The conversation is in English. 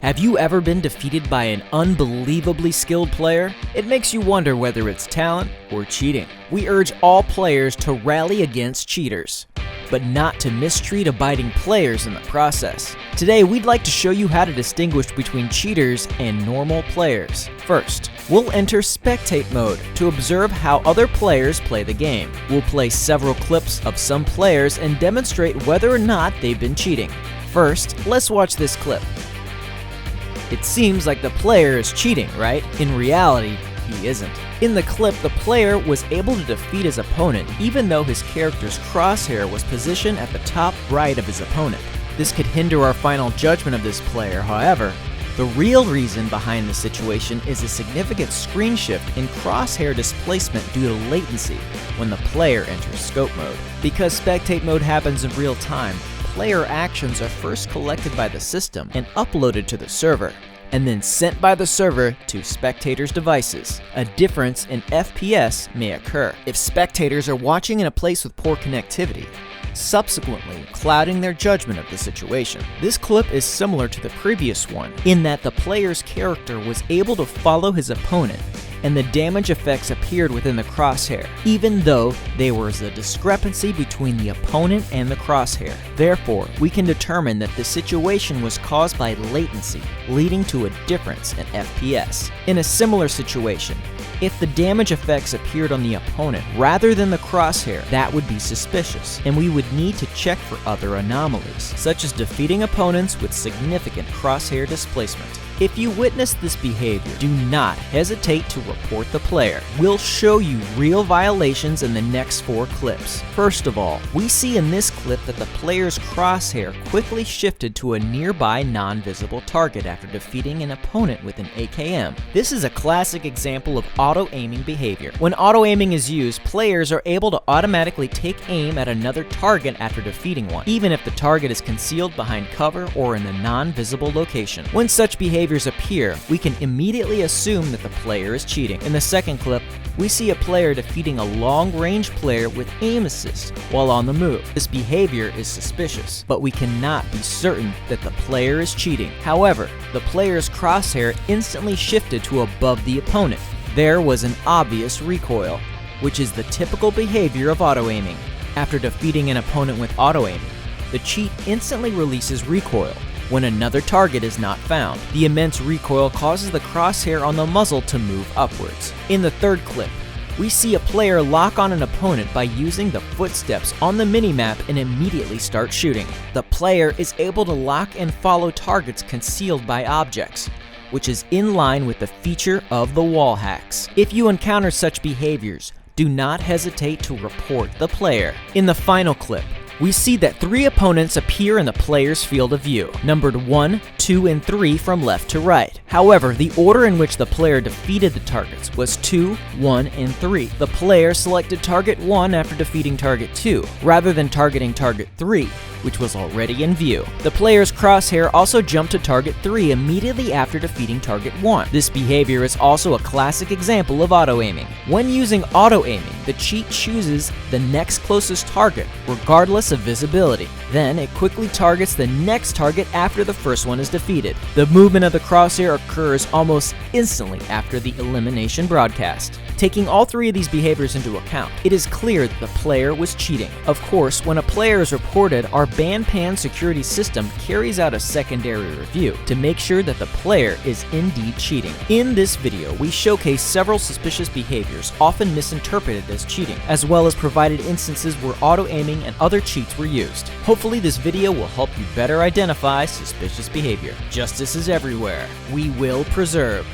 Have you ever been defeated by an unbelievably skilled player? It makes you wonder whether it's talent or cheating. We urge all players to rally against cheaters, but not to mistreat abiding players in the process. Today, we'd like to show you how to distinguish between cheaters and normal players. First, we'll enter spectate mode to observe how other players play the game. We'll play several clips of some players and demonstrate whether or not they've been cheating. First, let's watch this clip. It seems like the player is cheating, right? In reality, he isn't. In the clip, the player was able to defeat his opponent even though his character's crosshair was positioned at the top right of his opponent. This could hinder our final judgment of this player, however. The real reason behind the situation is a significant screen shift in crosshair displacement due to latency when the player enters scope mode. Because spectate mode happens in real time, player actions are first collected by the system and uploaded to the server, and then sent by the server to spectators' devices. A difference in FPS may occur if spectators are watching in a place with poor connectivity, subsequently clouding their judgment of the situation. This clip is similar to the previous one in that the player's character was able to follow his opponent and the damage effects appeared within the crosshair, even though there was a discrepancy between the opponent and the crosshair. Therefore, we can determine that the situation was caused by latency, leading to a difference in FPS. In a similar situation, if the damage effects appeared on the opponent rather than the crosshair, that would be suspicious, and we would need to check for other anomalies, such as defeating opponents with significant crosshair displacement. If you witness this behavior, do not hesitate to report the player. We'll show you real violations in the next 4 clips. First of all, we see in this clip that the player's crosshair quickly shifted to a nearby non-visible target after defeating an opponent with an AKM. This is a classic example of auto-aiming behavior. When auto-aiming is used, players are able to automatically take aim at another target after defeating one, even if the target is concealed behind cover or in a non-visible location. When such behaviors appear, we can immediately assume that the player is cheating. In the second clip, we see a player defeating a long-range player with aim assist while on the move. This behavior is suspicious, but we cannot be certain that the player is cheating. However, the player's crosshair instantly shifted to above the opponent. There was an obvious recoil, which is the typical behavior of auto-aiming. After defeating an opponent with auto-aiming, the cheat instantly releases recoil when another target is not found. The immense recoil causes the crosshair on the muzzle to move upwards. In the third clip, we see a player lock on an opponent by using the footsteps on the minimap and immediately start shooting. The player is able to lock and follow targets concealed by objects, which is in line with the feature of the wall hacks. If you encounter such behaviors, do not hesitate to report the player. In the final clip, we see that 3 opponents appear in the player's field of view, numbered 1, 2, and 3 from left to right. However, the order in which the player defeated the targets was 2, 1, and 3. The player selected target 1 after defeating target 2, rather than targeting target 3, which was already in view. The player's crosshair also jumped to target 3 immediately after defeating target 1. This behavior is also a classic example of auto-aiming. When using auto-aiming, the cheat chooses the next closest target, regardless of visibility. Then it quickly targets the next target after the first one is defeated. The movement of the crosshair occurs almost instantly after the elimination broadcast. Taking all 3 of these behaviors into account, it is clear that the player was cheating. Of course, when a player is reported, our ban-pan security system carries out a secondary review to make sure that the player is indeed cheating. In this video, we showcase several suspicious behaviors often misinterpreted as cheating, as well as provided instances where auto-aiming and other cheats were used. Hopefully this video will help you better identify suspicious behavior. Justice is everywhere. We will preserve.